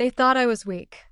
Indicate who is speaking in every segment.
Speaker 1: They thought I was weak.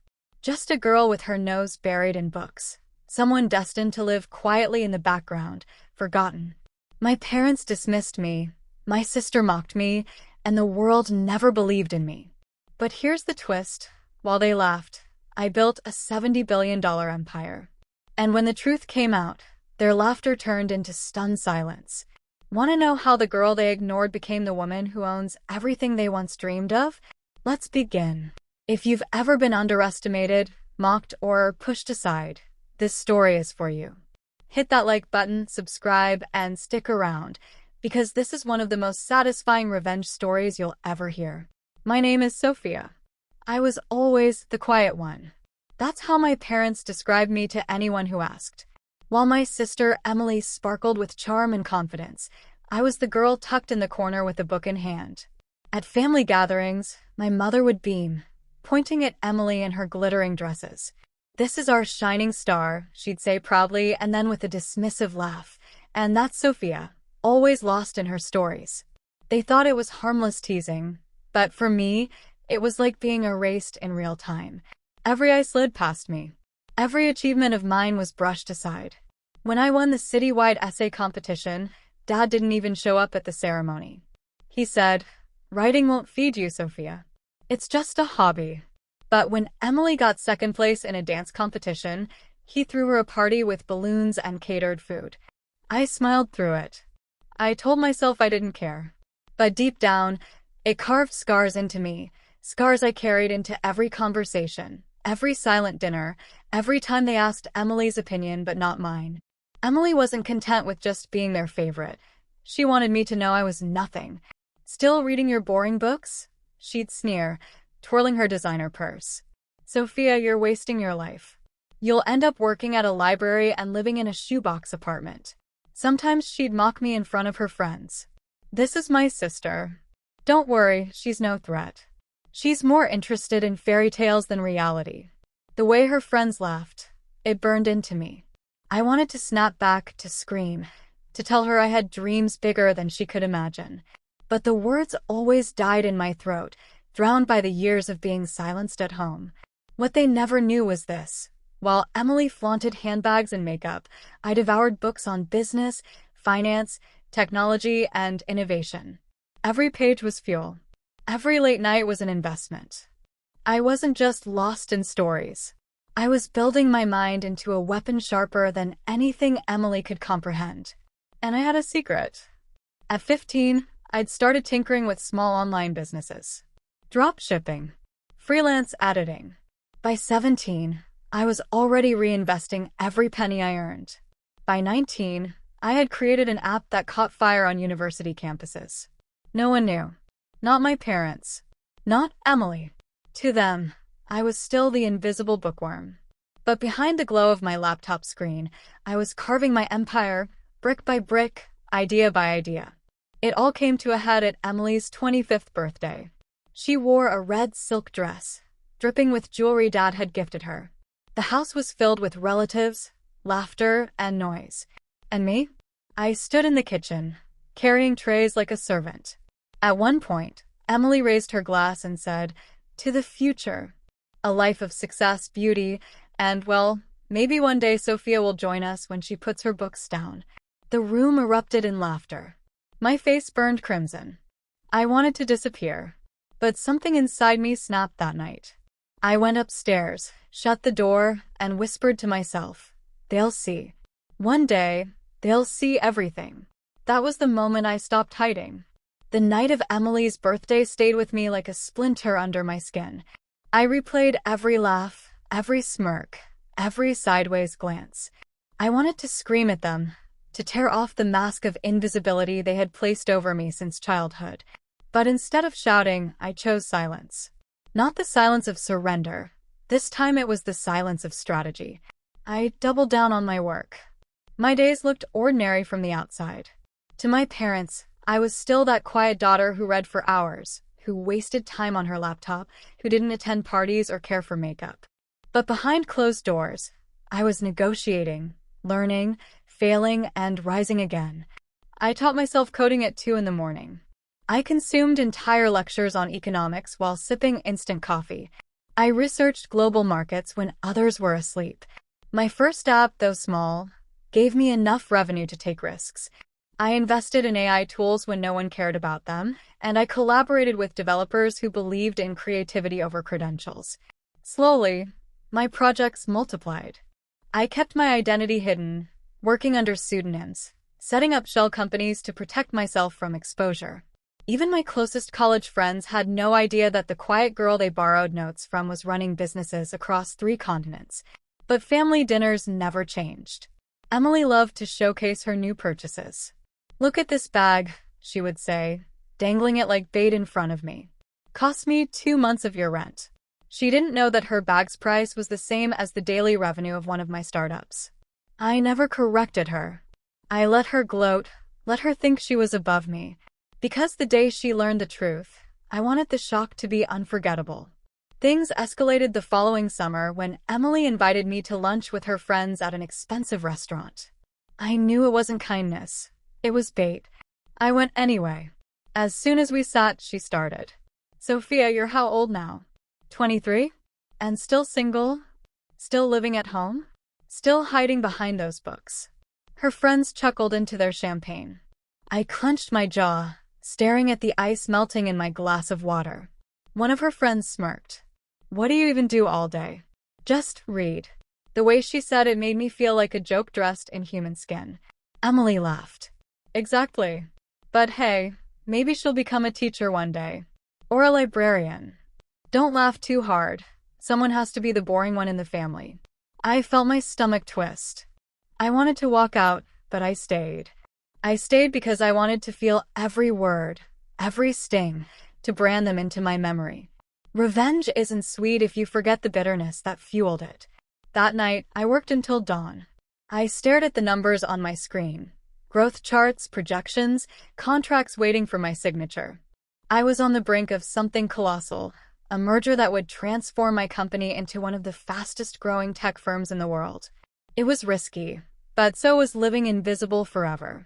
Speaker 1: Just a girl with her nose buried in books. Someone destined to live quietly in the background, forgotten. My parents dismissed me, my sister mocked me, and the world never believed in me. But here's the twist. While they laughed, I built a $70 billion empire. And when the truth came out, their laughter turned into stunned silence. Want to know how the girl they ignored became the woman who owns everything they once dreamed of? Let's begin. If you've ever been underestimated, mocked, or pushed aside, this story is for you. Hit that like button, subscribe, and stick around, because this is one of the most satisfying revenge stories you'll ever hear. My name is Sophia. I was always the quiet one. That's how my parents described me to anyone who asked. While my sister Emily sparkled with charm and confidence, I was the girl tucked in the corner with a book in hand. At family gatherings, my mother would beam, pointing at Emily in her glittering dresses. "This is our shining star," she'd say proudly, and then with a dismissive laugh. "And that's Sophia, always lost in her stories." They thought it was harmless teasing, but for me, it was like being erased in real time. Every eye slid past me. Every achievement of mine was brushed aside. When I won the citywide essay competition, Dad didn't even show up at the ceremony. He said, "Writing won't feed you, Sophia. It's just a hobby." But when Emily got second place in a dance competition, he threw her a party with balloons and catered food. I smiled through it. I told myself I didn't care. But deep down, it carved scars into me, scars I carried into every conversation, every silent dinner, every time they asked Emily's opinion but not mine. Emily wasn't content with just being their favorite. She wanted me to know I was nothing. "Still reading your boring books?" she'd sneer, twirling her designer purse. "Sophia, you're wasting your life. You'll end up working at a library and living in a shoebox apartment." Sometimes she'd mock me in front of her friends. "This is my sister. Don't worry, she's no threat. She's more interested in fairy tales than reality." The way her friends laughed, it burned into me. I wanted to snap back, to scream, to tell her I had dreams bigger than she could imagine. But the words always died in my throat, drowned by the years of being silenced at home. What they never knew was this. While Emily flaunted handbags and makeup, I devoured books on business, finance, technology, and innovation. Every page was fuel. Every late night was an investment. I wasn't just lost in stories. I was building my mind into a weapon sharper than anything Emily could comprehend. And I had a secret. At 15, I'd started tinkering with small online businesses. Drop shipping, freelance editing. By 17, I was already reinvesting every penny I earned. By 19, I had created an app that caught fire on university campuses. No one knew. Not my parents. Not Emily. To them, I was still the invisible bookworm. But behind the glow of my laptop screen, I was carving my empire, brick by brick, idea by idea. It all came to a head at Emily's 25th birthday. She wore a red silk dress, dripping with jewelry Dad had gifted her. The house was filled with relatives, laughter, and noise. And me? I stood in the kitchen, carrying trays like a servant. At one point, Emily raised her glass and said, "To the future. A life of success, beauty, and, well, maybe one day Sophia will join us when she puts her books down." The room erupted in laughter. My face burned crimson. I wanted to disappear, but something inside me snapped that night. I went upstairs, shut the door, and whispered to myself, "They'll see. One day, they'll see everything." That was the moment I stopped hiding. The night of Emily's birthday stayed with me like a splinter under my skin. I replayed every laugh, every smirk, every sideways glance. I wanted to scream at them, to tear off the mask of invisibility they had placed over me since childhood. But instead of shouting, I chose silence. Not the silence of surrender. This time it was the silence of strategy. I doubled down on my work. My days looked ordinary from the outside. To my parents, I was still that quiet daughter who read for hours, who wasted time on her laptop, who didn't attend parties or care for makeup. But behind closed doors, I was negotiating, learning, failing, and rising again. I taught myself coding at 2 in the morning. I consumed entire lectures on economics while sipping instant coffee. I researched global markets when others were asleep. My first app, though small, gave me enough revenue to take risks. I invested in AI tools when no one cared about them, and I collaborated with developers who believed in creativity over credentials. Slowly, my projects multiplied. I kept my identity hidden, working under pseudonyms, setting up shell companies to protect myself from exposure. Even my closest college friends had no idea that the quiet girl they borrowed notes from was running businesses across 3 continents. But family dinners never changed. Emily loved to showcase her new purchases. "Look at this bag," she would say, dangling it like bait in front of me. "Cost me 2 months of your rent." She didn't know that her bag's price was the same as the daily revenue of one of my startups. I never corrected her. I let her gloat, let her think she was above me. Because the day she learned the truth, I wanted the shock to be unforgettable. Things escalated the following summer when Emily invited me to lunch with her friends at an expensive restaurant. I knew it wasn't kindness. It was bait. I went anyway. As soon as we sat, she started. "Sophia, you're how old now? 23? And still single? Still living at home? Still hiding behind those books?" Her friends chuckled into their champagne. I clenched my jaw, staring at the ice melting in my glass of water. One of her friends smirked. "What do you even do all day?" "Just read." The way she said it made me feel like a joke dressed in human skin. Emily laughed. "Exactly. But hey, maybe she'll become a teacher one day. Or a librarian. Don't laugh too hard. Someone has to be the boring one in the family." I felt my stomach twist. I wanted to walk out, but I stayed. I stayed because I wanted to feel every word, every sting, to brand them into my memory. Revenge isn't sweet if you forget the bitterness that fueled it. That night, I worked until dawn. I stared at the numbers on my screen. Growth charts, projections, contracts waiting for my signature. I was on the brink of something colossal, a merger that would transform my company into one of the fastest-growing tech firms in the world. It was risky, but so was living invisible forever.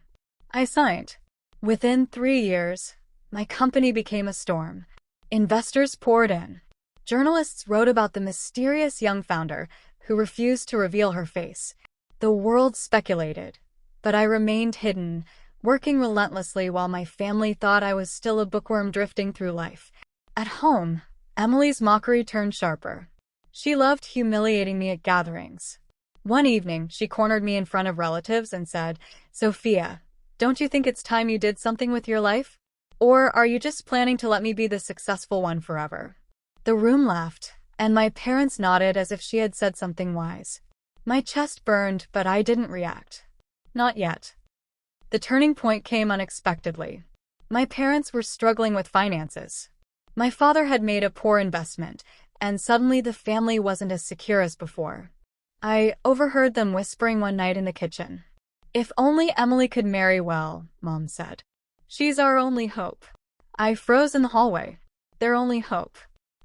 Speaker 1: I signed. Within 3 years, my company became a storm. Investors poured in. Journalists wrote about the mysterious young founder who refused to reveal her face. The world speculated, but I remained hidden, working relentlessly while my family thought I was still a bookworm drifting through life. At home, Emily's mockery turned sharper. She loved humiliating me at gatherings. One evening, she cornered me in front of relatives and said, "Sophia, don't you think it's time you did something with your life? Or are you just planning to let me be the successful one forever?" The room laughed, and my parents nodded as if she had said something wise. My chest burned, but I didn't react. Not yet. The turning point came unexpectedly. My parents were struggling with finances. My father had made a poor investment, and suddenly the family wasn't as secure as before. I overheard them whispering one night in the kitchen. "If only Emily could marry well," Mom said. "She's our only hope." I froze in the hallway. Their only hope.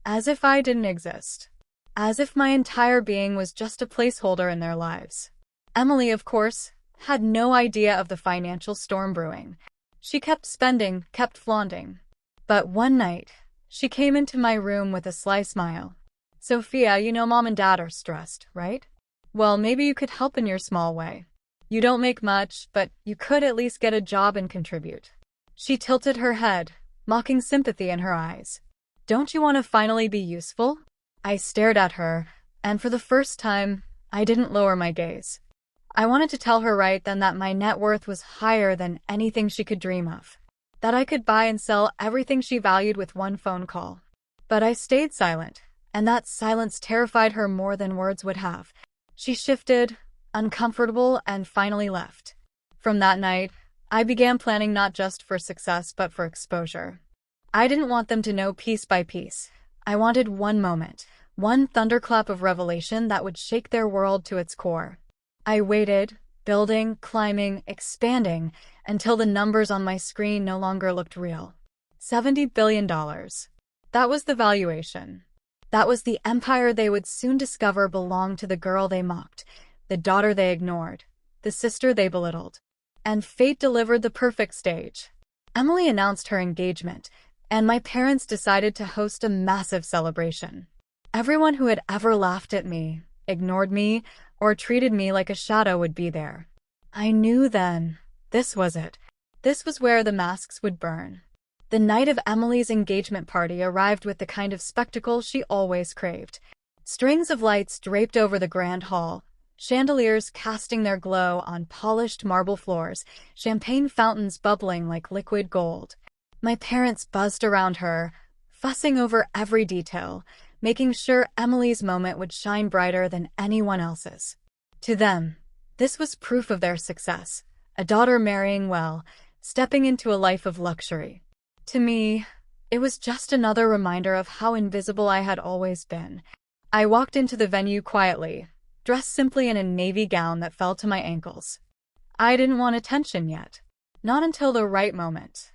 Speaker 1: As if I didn't exist. As if my entire being was just a placeholder in their lives. Emily, of course, had no idea of the financial storm brewing. She kept spending, kept flaunting. But one night, she came into my room with a sly smile. "Sophia, you know Mom and Dad are stressed, right? Well, maybe you could help in your small way. You don't make much, but you could at least get a job and contribute." She tilted her head, mocking sympathy in her eyes. "Don't you want to finally be useful?" I stared at her, and for the first time, I didn't lower my gaze. I wanted to tell her right then that my net worth was higher than anything she could dream of. That I could buy and sell everything she valued with one phone call. But I stayed silent, and that silence terrified her more than words would have. She shifted, uncomfortable, and finally left. From that night, I began planning not just for success but for exposure. I didn't want them to know piece by piece. I wanted one moment, one thunderclap of revelation that would shake their world to its core. I waited, building, climbing, expanding, until the numbers on my screen no longer looked real. $70 billion. That was the valuation. That was the empire they would soon discover belonged to the girl they mocked, the daughter they ignored, the sister they belittled. And fate delivered the perfect stage. Emily announced her engagement, and my parents decided to host a massive celebration. Everyone who had ever laughed at me, ignored me, or treated me like a shadow would be there. I knew then. This was it. This was where the masks would burn. The night of Emily's engagement party arrived with the kind of spectacle she always craved. Strings of lights draped over the grand hall, chandeliers casting their glow on polished marble floors, champagne fountains bubbling like liquid gold. My parents buzzed around her, fussing over every detail, making sure Emily's moment would shine brighter than anyone else's. To them, this was proof of their success, a daughter marrying well, stepping into a life of luxury. To me, it was just another reminder of how invisible I had always been. I walked into the venue quietly, dressed simply in a navy gown that fell to my ankles. I didn't want attention yet. Not until the right moment.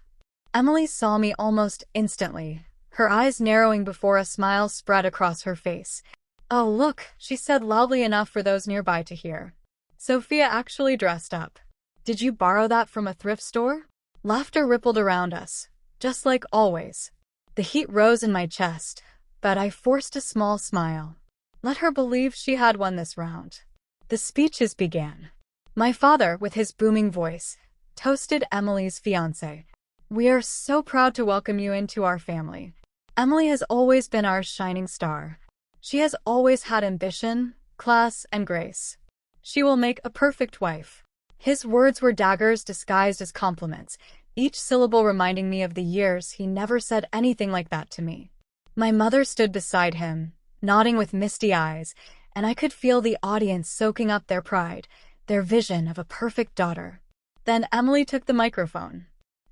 Speaker 1: Emily saw me almost instantly, her eyes narrowing before a smile spread across her face. "Oh, look," she said loudly enough for those nearby to hear. "Sophia actually dressed up. Did you borrow that from a thrift store?" Laughter rippled around us, just like always. The heat rose in my chest, but I forced a small smile. Let her believe she had won this round. The speeches began. My father, with his booming voice, toasted Emily's fiancé. "We are so proud to welcome you into our family. Emily has always been our shining star. She has always had ambition, class, and grace. She will make a perfect wife." His words were daggers disguised as compliments, each syllable reminding me of the years he never said anything like that to me. My mother stood beside him, nodding with misty eyes, and I could feel the audience soaking up their pride, their vision of a perfect daughter. Then Emily took the microphone.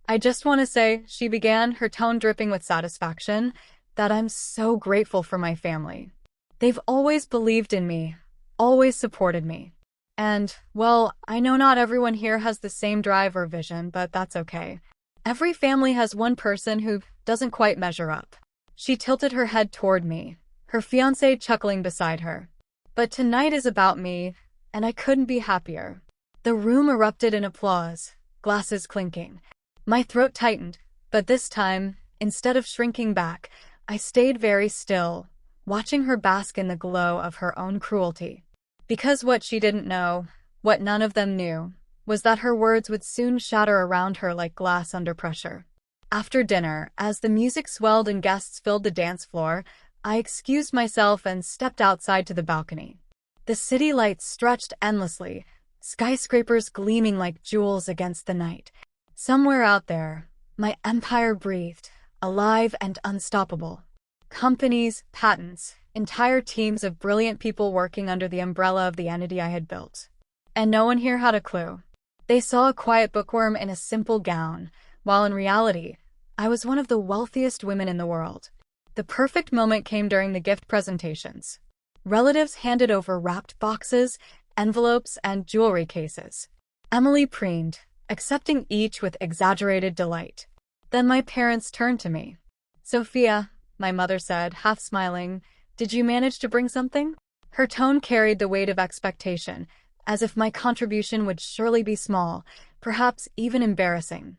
Speaker 1: "I just want to say," she began, her tone dripping with satisfaction, "that I'm so grateful for my family. They've always believed in me, always supported me. And, well, I know not everyone here has the same drive or vision, but that's okay. Every family has one person who doesn't quite measure up." She tilted her head toward me, her fiancé chuckling beside her. "But tonight is about me, and I couldn't be happier." The room erupted in applause, glasses clinking. My throat tightened, but this time, instead of shrinking back, I stayed very still, watching her bask in the glow of her own cruelty. Because what she didn't know, what none of them knew, was that her words would soon shatter around her like glass under pressure. After dinner, as the music swelled and guests filled the dance floor, I excused myself and stepped outside to the balcony. The city lights stretched endlessly, skyscrapers gleaming like jewels against the night. Somewhere out there, my empire breathed, alive and unstoppable. Companies, patents, entire teams of brilliant people working under the umbrella of the entity I had built. And no one here had a clue. They saw a quiet bookworm in a simple gown, while in reality, I was one of the wealthiest women in the world. The perfect moment came during the gift presentations. Relatives handed over wrapped boxes, envelopes, and jewelry cases. Emily preened, accepting each with exaggerated delight. Then my parents turned to me. "Sophia," my mother said, half smiling, "did you manage to bring something?" Her tone carried the weight of expectation, as if my contribution would surely be small, perhaps even embarrassing.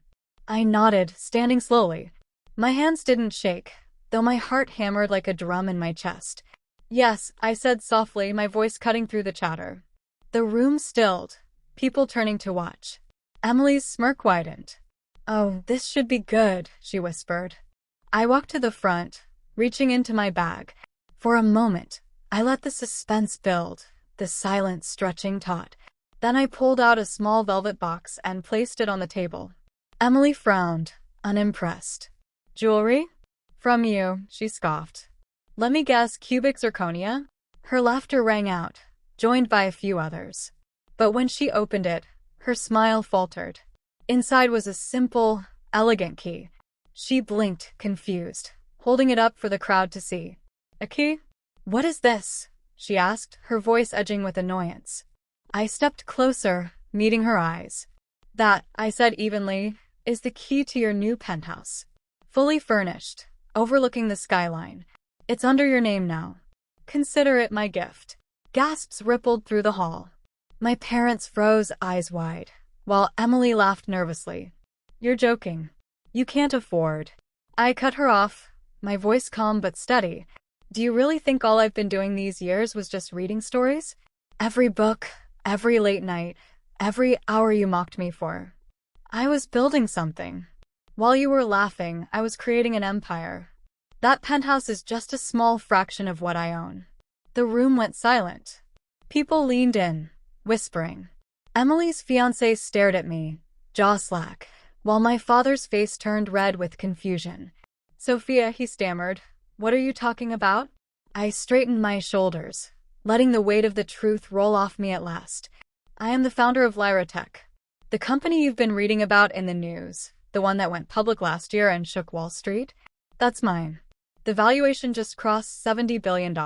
Speaker 1: I nodded, standing slowly. My hands didn't shake, though my heart hammered like a drum in my chest. "Yes," I said softly, my voice cutting through the chatter. The room stilled, people turning to watch. Emily's smirk widened. "Oh, this should be good," she whispered. I walked to the front, reaching into my bag. For a moment, I let the suspense build, the silence stretching taut. Then I pulled out a small velvet box and placed it on the table. Emily frowned, unimpressed. "Jewelry? From you," she scoffed. "Let me guess, cubic zirconia?" Her laughter rang out, joined by a few others. But when she opened it, her smile faltered. Inside was a simple, elegant key. She blinked, confused, holding it up for the crowd to see. "A key? What is this?" she asked, her voice edging with annoyance. I stepped closer, meeting her eyes. "That," I said evenly, "is the key to your new penthouse. Fully furnished, overlooking the skyline. It's under your name now. Consider it my gift." Gasps rippled through the hall. My parents froze, eyes wide, while Emily laughed nervously. "You're joking. You can't afford." I cut her off, my voice calm but steady. Do you really think all I've been doing these years was just reading stories? Every book, every late night, every hour you mocked me for. I was building something. While you were laughing, I was creating an empire. That penthouse is just a small fraction of what I own. The room went silent. People leaned in, whispering. Emily's fiancé stared at me, jaw slack, while my father's face turned red with confusion. Sophia, he stammered, what are you talking about? I straightened my shoulders, letting the weight of the truth roll off me at last. I am the founder of Lyra Tech, the company you've been reading about in the news, the one that went public last year and shook Wall Street. That's mine. The valuation just crossed $70 billion.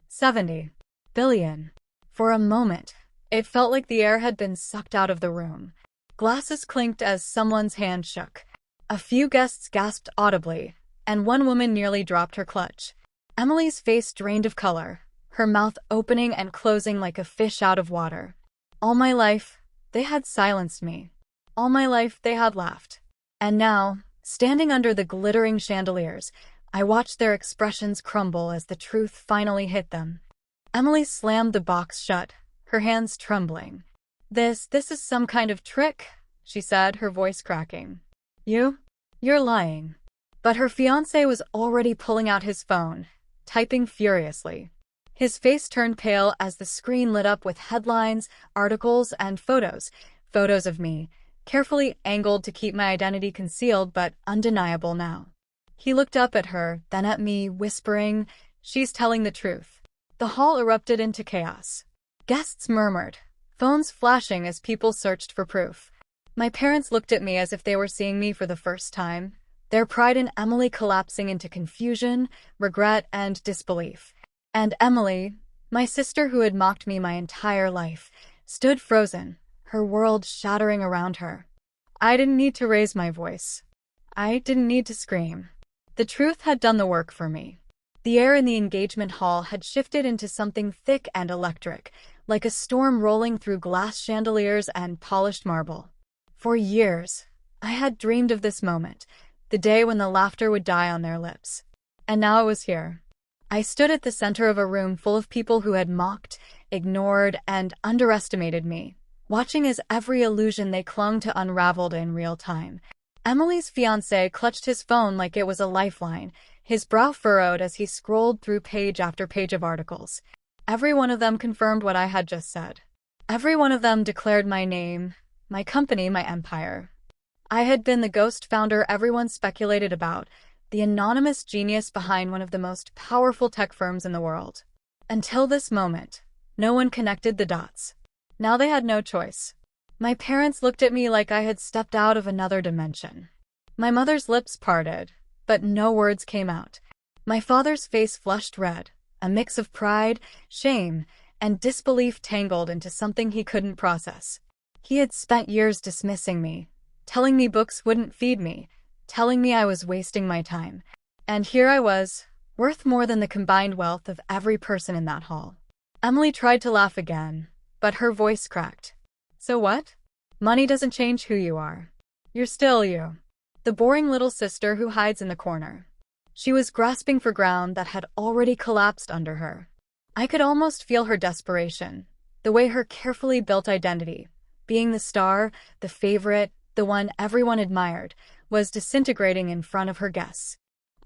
Speaker 1: 70 billion. For a moment, it felt like the air had been sucked out of the room. Glasses clinked as someone's hand shook. A few guests gasped audibly, and one woman nearly dropped her clutch. Emily's face drained of color, her mouth opening and closing like a fish out of water. All my life, they had silenced me. All my life, they had laughed. And now, standing under the glittering chandeliers, I watched their expressions crumble as the truth finally hit them. Emily slammed the box shut, her hands trembling. This is some kind of trick, she said, her voice cracking. You're lying. But her fiancé was already pulling out his phone, typing furiously. His face turned pale as the screen lit up with headlines, articles, and photos. Photos of me, carefully angled to keep my identity concealed but undeniable now. He looked up at her, then at me, whispering, she's telling the truth. The hall erupted into chaos. Guests murmured, phones flashing as people searched for proof. My parents looked at me as if they were seeing me for the first time, their pride in Emily collapsing into confusion, regret, and disbelief. And Emily, my sister who had mocked me my entire life, stood frozen, her world shattering around her. I didn't need to raise my voice. I didn't need to scream. The truth had done the work for me. The air in the engagement hall had shifted into something thick and electric, like a storm rolling through glass chandeliers and polished marble. For years, I had dreamed of this moment, the day when the laughter would die on their lips. And now it was here. I stood at the center of a room full of people who had mocked, ignored, and underestimated me, watching as every illusion they clung to unraveled in real time. Emily's fiancé clutched his phone like it was a lifeline, his brow furrowed as he scrolled through page after page of articles. Every one of them confirmed what I had just said. Every one of them declared my name, my company, my empire. I had been the ghost founder everyone speculated about, the anonymous genius behind one of the most powerful tech firms in the world. Until this moment, no one connected the dots. Now they had no choice. My parents looked at me like I had stepped out of another dimension. My mother's lips parted, but no words came out. My father's face flushed red, a mix of pride, shame, and disbelief tangled into something he couldn't process. He had spent years dismissing me, telling me books wouldn't feed me, telling me I was wasting my time. And here I was, worth more than the combined wealth of every person in that hall. Emily tried to laugh again, but her voice cracked. So what? Money doesn't change who you are. You're still you. The boring little sister who hides in the corner. She was grasping for ground that had already collapsed under her. I could almost feel her desperation, the way her carefully built identity, being the star, the favorite, the one everyone admired, was disintegrating in front of her guests.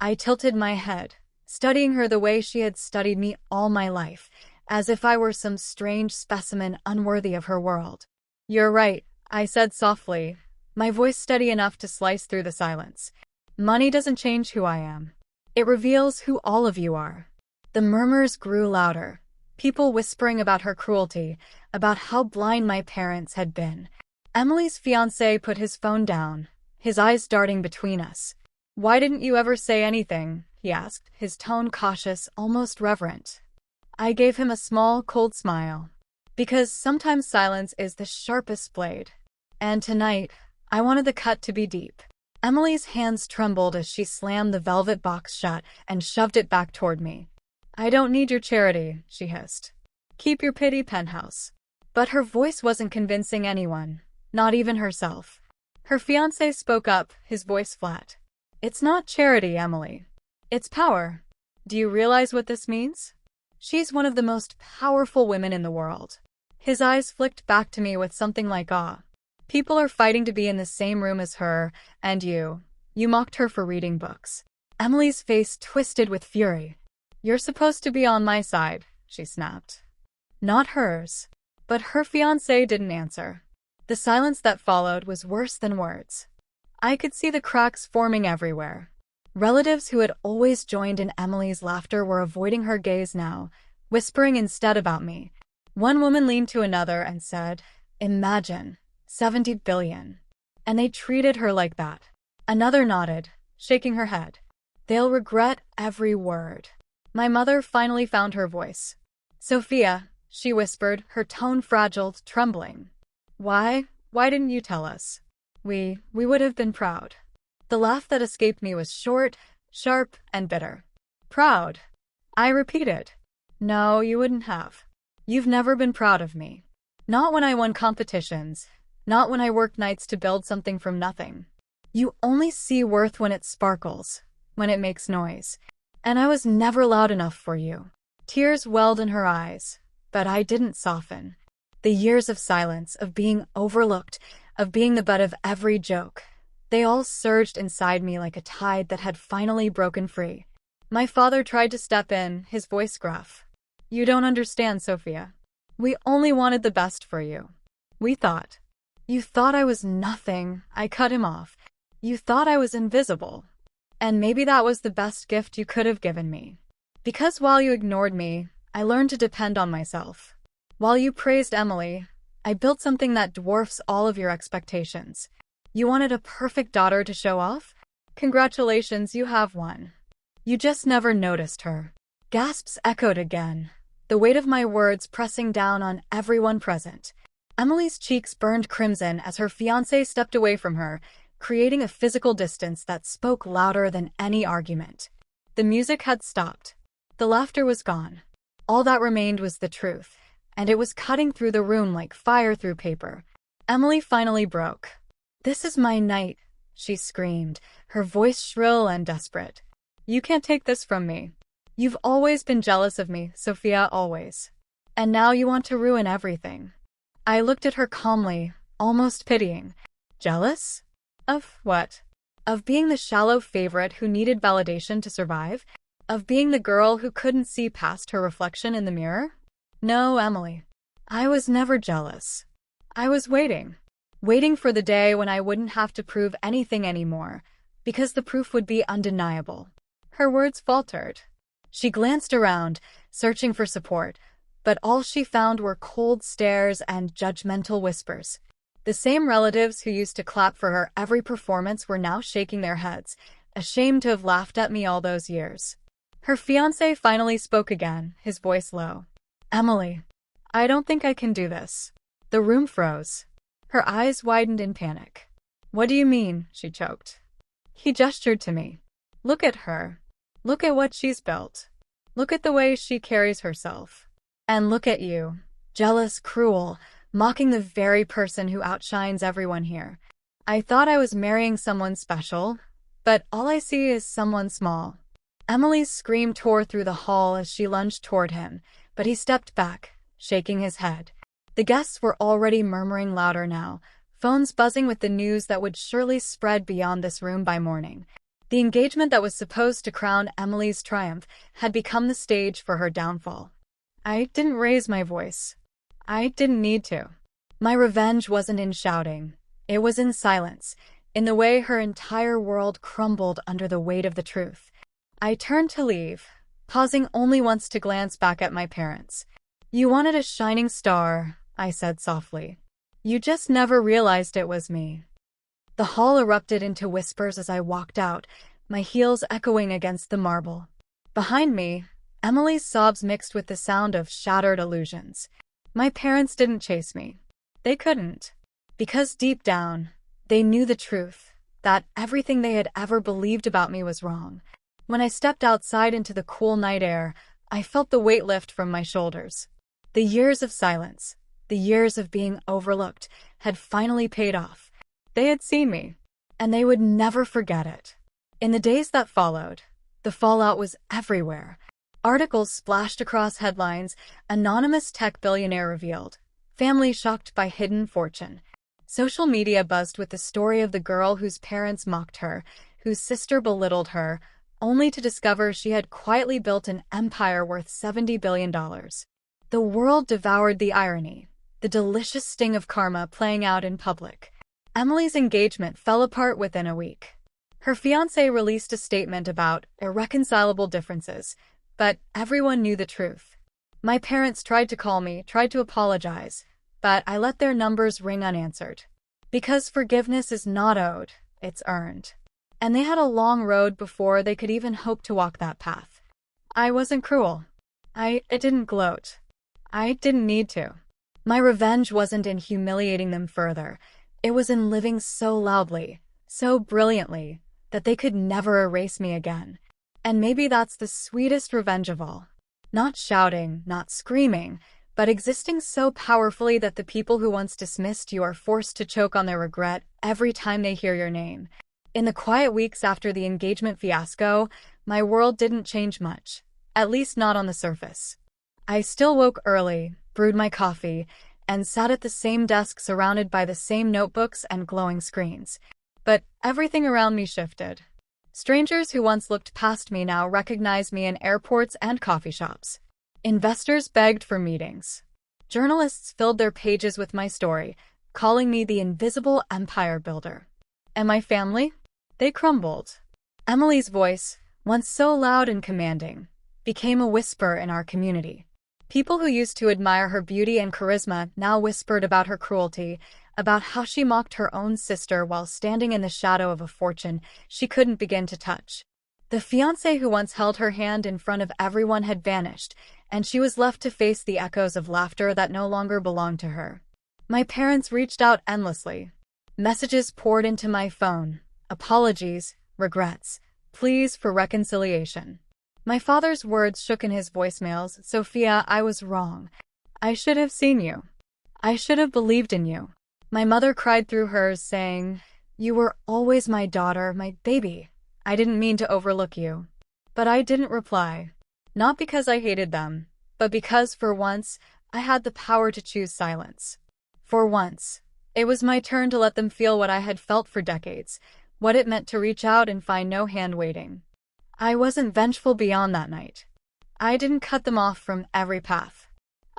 Speaker 1: I tilted my head, studying her the way she had studied me all my life, as if I were some strange specimen unworthy of her world. You're right, I said softly, my voice steady enough to slice through the silence. Money doesn't change who I am. It reveals who all of you are. The murmurs grew louder, people whispering about her cruelty, about how blind my parents had been. Emily's fiancé put his phone down, his eyes darting between us. Why didn't you ever say anything? He asked, his tone cautious, almost reverent. I gave him a small, cold smile. Because sometimes silence is the sharpest blade. And tonight, I wanted the cut to be deep. Emily's hands trembled as she slammed the velvet box shut and shoved it back toward me. I don't need your charity, she hissed. Keep your pity, penthouse. But her voice wasn't convincing anyone, not even herself. Her fiancé spoke up, his voice flat. It's not charity, Emily. It's power. Do you realize what this means? She's one of the most powerful women in the world. His eyes flicked back to me with something like awe. People are fighting to be in the same room as her, and you mocked her for reading books. Emily's face twisted with fury. You're supposed to be on my side, she snapped. Not hers. But her fiancé didn't answer. The silence that followed was worse than words. I could see the cracks forming everywhere. Relatives who had always joined in Emily's laughter were avoiding her gaze now, whispering instead about me. One woman leaned to another and said, "Imagine, 70 billion. And they treated her like that." Another nodded, shaking her head. "They'll regret every word." My mother finally found her voice. "Sophia," she whispered, her tone fragile, trembling. Why didn't you tell us? We would have been proud." The laugh that escaped me was short, sharp, and bitter. "Proud?" I repeated. "No, you wouldn't have. You've never been proud of me. Not when I won competitions. Not when I worked nights to build something from nothing. You only see worth when it sparkles, when it makes noise. And I was never loud enough for you." Tears welled in her eyes, but I didn't soften. The years of silence, of being overlooked, of being the butt of every joke, they all surged inside me like a tide that had finally broken free. My father tried to step in, his voice gruff. "You don't understand, Sophia. We only wanted the best for you. We thought. You thought I was nothing," I cut him off. "You thought I was invisible. And maybe that was the best gift you could have given me. Because while you ignored me, I learned to depend on myself. While you praised Emily, I built something that dwarfs all of your expectations. You wanted a perfect daughter to show off? Congratulations, you have one. You just never noticed her." Gasps echoed again, the weight of my words pressing down on everyone present. Emily's cheeks burned crimson as her fiancé stepped away from her, creating a physical distance that spoke louder than any argument. The music had stopped. The laughter was gone. All that remained was the truth, and it was cutting through the room like fire through paper. Emily finally broke. "This is my night," she screamed, her voice shrill and desperate. "You can't take this from me. You've always been jealous of me, Sophia, always. And now you want to ruin everything." I looked at her calmly, almost pitying. "Jealous? Of what? Of being the shallow favorite who needed validation to survive? Of being the girl who couldn't see past her reflection in the mirror? No, Emily. I was never jealous. I was waiting. Waiting for the day when I wouldn't have to prove anything anymore, because the proof would be undeniable." Her words faltered. She glanced around, searching for support, but all she found were cold stares and judgmental whispers. The same relatives who used to clap for her every performance were now shaking their heads, ashamed to have laughed at me all those years. Her fiancé finally spoke again, his voice low. "Emily, I don't think I can do this." The room froze. Her eyes widened in panic. "What do you mean?" she choked. He gestured to me. "Look at her. Look at what she's built. Look at the way she carries herself. And look at you, jealous, cruel, mocking the very person who outshines everyone here. I thought I was marrying someone special, but all I see is someone small." Emily's scream tore through the hall as she lunged toward him, but he stepped back, shaking his head. The guests were already murmuring louder now, phones buzzing with the news that would surely spread beyond this room by morning. The engagement that was supposed to crown Emily's triumph had become the stage for her downfall. I didn't raise my voice. I didn't need to. My revenge wasn't in shouting. It was in silence, in the way her entire world crumbled under the weight of the truth. I turned to leave, pausing only once to glance back at my parents. "You wanted a shining star," I said softly. "You just never realized it was me." The hall erupted into whispers as I walked out, my heels echoing against the marble. Behind me, Emily's sobs mixed with the sound of shattered illusions. My parents didn't chase me. They couldn't. Because deep down, they knew the truth, that everything they had ever believed about me was wrong. When I stepped outside into the cool night air, I felt the weight lift from my shoulders. The years of silence, the years of being overlooked, had finally paid off. They had seen me, and they would never forget it. In the days that followed, The fallout was everywhere. Articles splashed across headlines, anonymous tech billionaire revealed, family shocked by hidden fortune. Social media buzzed with the story of the girl whose parents mocked her, whose sister belittled her, only to discover she had quietly built an empire worth $70 billion. The world devoured the irony, the delicious sting of karma playing out in public. Emily's engagement fell apart within a week. Her fiancé released a statement about irreconcilable differences, but everyone knew the truth. My parents tried to call me, tried to apologize, but I let their numbers ring unanswered. Because forgiveness is not owed, it's earned. And they had a long road before they could even hope to walk that path. I wasn't cruel. I didn't gloat. I didn't need to. My revenge wasn't in humiliating them further. It was in living so loudly, so brilliantly, that they could never erase me again. And maybe that's the sweetest revenge of all. Not shouting, not screaming, but existing so powerfully that the people who once dismissed you are forced to choke on their regret every time they hear your name. In the quiet weeks after the engagement fiasco, my world didn't change much, at least not on the surface. I still woke early, brewed my coffee, and sat at the same desk surrounded by the same notebooks and glowing screens. But everything around me shifted. Strangers who once looked past me now recognized me in airports and coffee shops. Investors begged for meetings. Journalists filled their pages with my story, calling me the invisible empire builder. And my family? They crumbled. Emily's voice, once so loud and commanding, became a whisper in our community. People who used to admire her beauty and charisma now whispered about her cruelty, about how she mocked her own sister while standing in the shadow of a fortune she couldn't begin to touch. The fiancé who once held her hand in front of everyone had vanished, and she was left to face the echoes of laughter that no longer belonged to her. My parents reached out endlessly. Messages poured into my phone. Apologies, regrets, pleas for reconciliation. My father's words shook in his voicemails. Sophia, I was wrong. I should have seen you. I should have believed in you. My mother cried through hers, saying, You were always my daughter, my baby. I didn't mean to overlook you. But I didn't reply. Not because I hated them, but because, for once, I had the power to choose silence. For once, it was my turn to let them feel what I had felt for decades, what it meant to reach out and find no hand waiting. I wasn't vengeful beyond that night. I didn't cut them off from every path.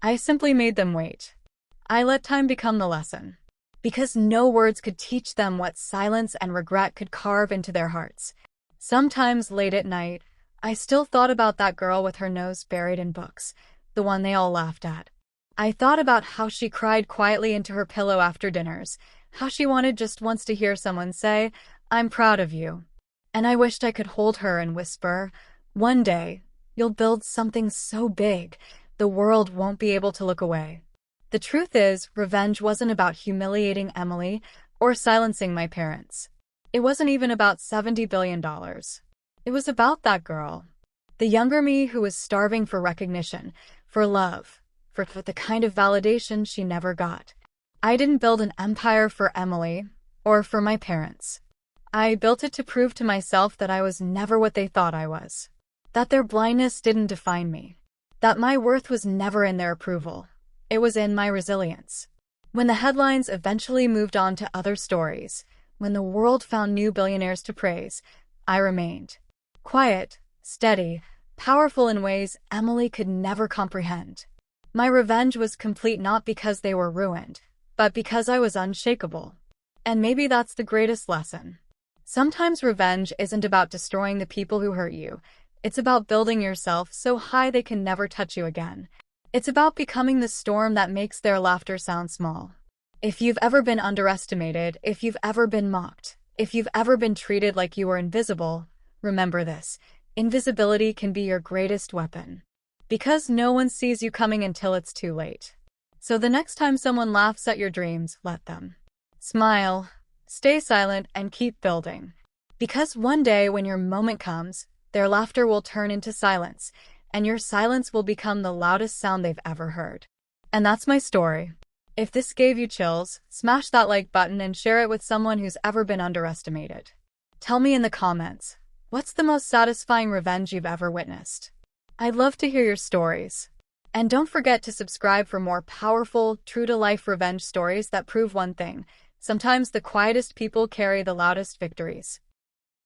Speaker 1: I simply made them wait. I let time become the lesson. Because no words could teach them what silence and regret could carve into their hearts. Sometimes late at night, I still thought about that girl with her nose buried in books, the one they all laughed at. I thought about how she cried quietly into her pillow after dinners, how she wanted just once to hear someone say, I'm proud of you. And I wished I could hold her and whisper, one day, you'll build something so big, the world won't be able to look away. The truth is, revenge wasn't about humiliating Emily or silencing my parents. It wasn't even about $70 billion. It was about that girl. The younger me who was starving for recognition, for love, for the kind of validation she never got. I didn't build an empire for Emily or for my parents. I built it to prove to myself that I was never what they thought I was. That their blindness didn't define me. That my worth was never in their approval. It was in my resilience. When the headlines eventually moved on to other stories, when the world found new billionaires to praise, I remained. Quiet, steady, powerful in ways Emily could never comprehend. My revenge was complete not because they were ruined, but because I was unshakable. And maybe that's the greatest lesson. Sometimes revenge isn't about destroying the people who hurt you. It's about building yourself so high they can never touch you again. It's about becoming the storm that makes their laughter sound small. If you've ever been underestimated, if you've ever been mocked, if you've ever been treated like you were invisible, remember this: invisibility can be your greatest weapon. Because no one sees you coming until it's too late. So the next time someone laughs at your dreams, let them. Smile, stay silent, and keep building. Because one day when your moment comes, their laughter will turn into silence, and your silence will become the loudest sound they've ever heard. And that's my story. If this gave you chills, smash that like button and share it with someone who's ever been underestimated. Tell me in the comments, What's the most satisfying revenge you've ever witnessed? I'd love to hear your stories. And don't forget to subscribe for more powerful, true-to-life revenge stories that prove one thing: sometimes the quietest people carry the loudest victories.